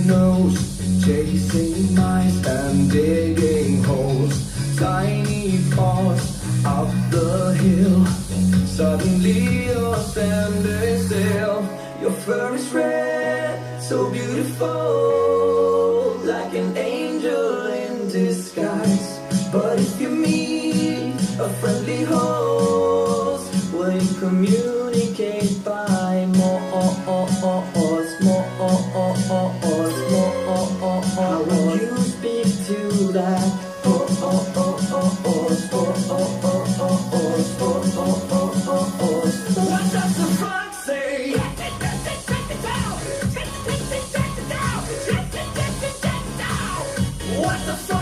nose, chasing mice and digging holes. Tiny paws up the hill. Suddenly you're standing still. Your fur is red, so beautiful, like an angel in disguise. But if you meet a friendly host, will you communicate by more? How will you speak to that? What does the fox say? What the fuck?